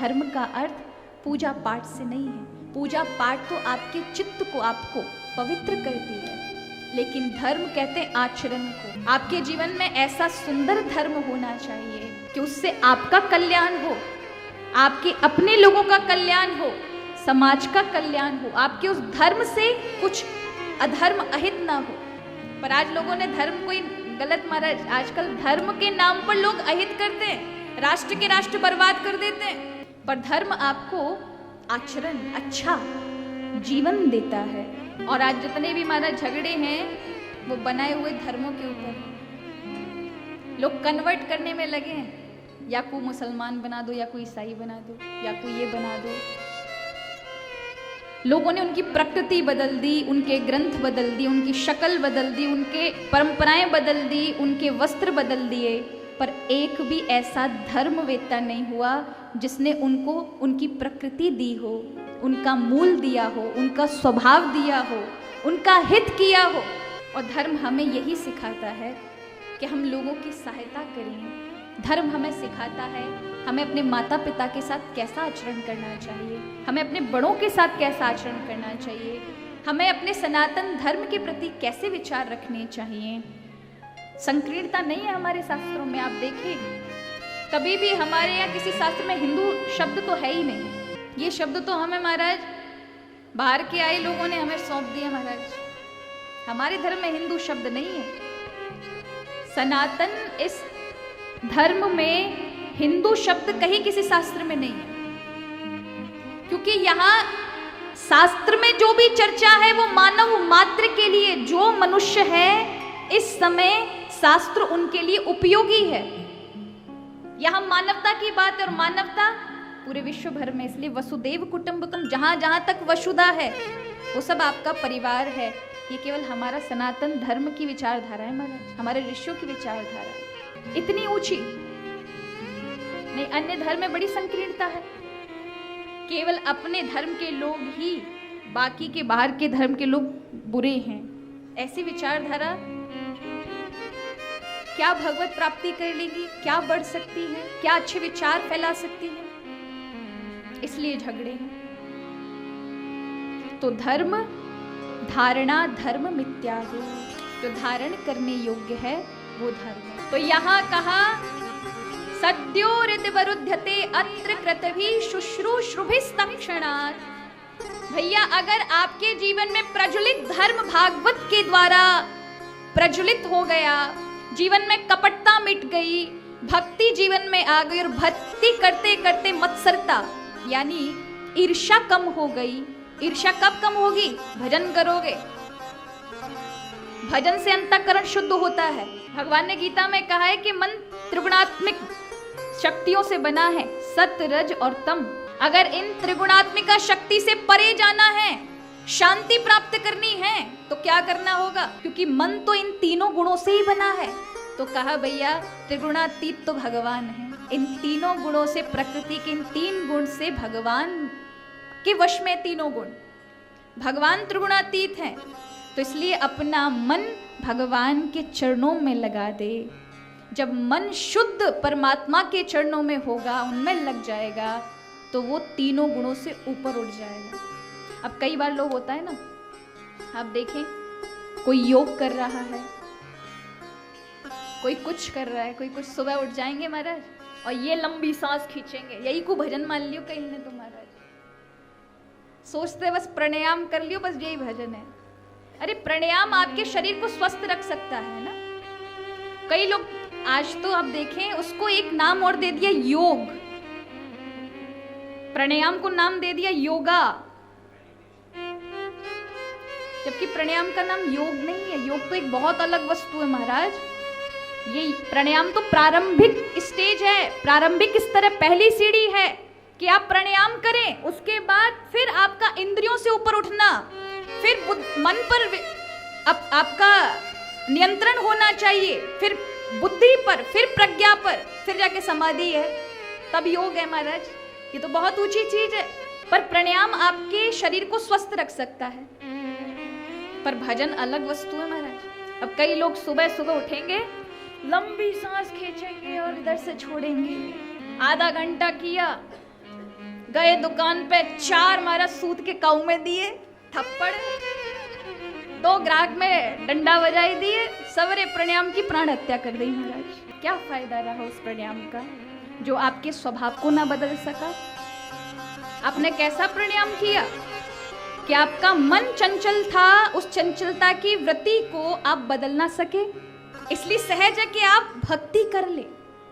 धर्म का अर्थ पूजा पाठ से नहीं है। पूजा पाठ तो आपके चित्त को, आपको पवित्र करती है, लेकिन धर्म कहते हैं आचरण को। आपके जीवन में ऐसा सुंदर धर्म होना चाहिए कि उससे आपका कल्याण हो, आपके अपने लोगों का कल्याण हो, समाज का कल्याण हो, आपके उस धर्म से कुछ अधर्म अहित ना हो। पर आज लोगों ने धर्म को ही गलत मारा। आजकल धर्म के नाम पर लोग अहित करते हैं, राष्ट्र के राष्ट्र बर्बाद कर देते हैं। पर धर्म आपको आचरण, अच्छा जीवन देता है। और आज जितने भी हमारा झगड़े हैं वो बनाए हुए धर्मों के ऊपर। लोग कन्वर्ट करने में लगे हैं, या कोई मुसलमान बना दो, या कोई ईसाई बना दो, या कोई ये बना दो। लोगों ने उनकी प्रकृति बदल दी, उनके ग्रंथ बदल दिए, उनकी शक्ल बदल दी, उनके परंपराएं बदल दी, उनके वस्त्र बदल दिए। पर एक भी ऐसा धर्मवेत्ता नहीं हुआ जिसने उनको उनकी प्रकृति दी हो, उनका मूल दिया हो, उनका स्वभाव दिया हो, उनका हित किया हो। और धर्म हमें यही सिखाता है कि हम लोगों की सहायता करें। धर्म हमें सिखाता है हमें अपने माता पिता के साथ कैसा आचरण करना चाहिए, हमें अपने बड़ों के साथ कैसा आचरण करना चाहिए, हमें अपने सनातन धर्म के प्रति कैसे विचार रखने चाहिए। संकीर्णता नहीं है हमारे शास्त्रों में। आप देखिए, कभी भी हमारे यहाँ किसी शास्त्र में हिंदू शब्द तो है ही नहीं। ये शब्द तो हमें महाराज बाहर के आए लोगों ने हमें सौंप दिया महाराज। हमारे धर्म में हिंदू शब्द नहीं है। सनातन इस धर्म में हिंदू शब्द कहीं किसी शास्त्र में नहीं है, क्योंकि यहाँ शास्त्र में जो भी चर्चा है वो मानव मात्र के लिए, जो मनुष्य है इस समय शास्त्र उनके लिए उपयोगी है। यहाँ मानवता की बात है, और मानवता पूरे विश्व भर में। इसलिए वसुदेव कुटुंबकम, जहां जहां तक वसुधा है वो सब आपका परिवार है। ये केवल हमारा सनातन धर्म की विचारधारा है महाराज, हमारे ऋषियों की विचारधारा है, इतनी ऊंची नहीं। अन्य धर्म में बड़ी संकीर्णता है। केवल अपने धर्म के लोग ही, बाकी के बाहर के धर्म के लोग बुरे हैं। ऐसी विचारधारा क्या भगवत प्राप्ति कर लेगी, क्या बढ़ सकती है, क्या अच्छे विचार फैला सकती है? इसलिए झगड़े हैं। तो धर्म धारणा धर्म मिथ्या है, जो धारण करने योग्य है वो धर्म है। तो यहाँ कहा सद्यो हृदवरुध्यते अत्र कृतभि शुश्रूषुभिस्तक्षणात्। भैया, अगर आपके जीवन में प्रज्वलित धर्म भागवत के द्वारा प्रज्वलित हो गया, जीवन में कपटता मिट गई, भक्ति जीवन में आ गई, और भक्ति करते करते मत्सरता यानी ईर्ष्या कम हो गई। ईर्ष्या कब कम होगी? भजन करोगे। भजन से अंतःकरण शुद्ध होता है। भगवान ने गीता में कहा है कि मन त्रिगुणात्मिक शक्तियों से बना है, सत रज और तम। अगर इन त्रिगुणात्मिका शक्ति से परे जाना है, शांति प्राप्त करनी है, तो क्या करना होगा? क्योंकि मन तो इन तीनों गुणों से ही बना है। तो कहा भैया त्रिगुणातीत तो भगवान है। इन तीनों गुणों से, प्रकृति के इन तीन गुण से भगवान के वश में तीनों गुण, भगवान त्रिगुणातीत हैं। तो इसलिए अपना मन भगवान के चरणों में लगा दे। जब मन शुद्ध परमात्मा के चरणों में होगा, उनमें लग जाएगा, तो वो तीनों गुणों से ऊपर उठ जाएगा। अब कई बार लोग होता है ना, आप देखें कोई योग कर रहा है, कोई कुछ कर रहा है, कोई कुछ, सुबह उठ जाएंगे महाराज और ये लंबी सांस खींचेंगे, यही को भजन मान लियो कहीं ने तो महाराज। सोचते बस प्राणायाम कर लियो, बस यही भजन है। अरे प्राणायाम आपके शरीर को स्वस्थ रख सकता है ना। कई लोग आज तो आप देखें उसको एक नाम और दे दिया, योग। प्राणायाम को नाम दे दिया योगा, जबकि प्राणायाम का नाम योग नहीं है। योग तो एक बहुत अलग वस्तु है महाराज। ये प्राणायाम तो प्रारंभिक स्टेज है, प्रारंभिक स्तर है, पहली सीढ़ी है कि आप प्राणायाम करें। उसके बाद फिर आपका इंद्रियों से ऊपर उठना, फिर मन पर आपका नियंत्रण होना चाहिए, फिर बुद्धि पर, फिर प्रज्ञा पर, फिर जाके समाधि है, तब योग है महाराज। ये तो बहुत ऊंची चीज है। पर प्राणायाम आपके शरीर को स्वस्थ रख सकता है, पर भजन अलग वस्तु है महाराज। अब कई लोग सुबह सुबह उठेंगे, लंबी सांस खींचेंगे और इधर से छोड़ेंगे, आधा घंटा किया, गए दुकान पे, 4 मारा सूत के काऊ में दिए थप्पड़, 2 ग्राहक में डंडा बजाई दिए, सवरे प्राणायाम की प्राण हत्या कर दी महाराज। क्या फायदा रहा उस प्राणायाम का जो आपके स्वभाव को ना बदल सका? आपने कैसा प्राणायाम किया कि आपका मन चंचल था, उस चंचलता की वृत्ति को आप बदल ना सके। इसलिए सहज है कि आप भक्ति कर ले।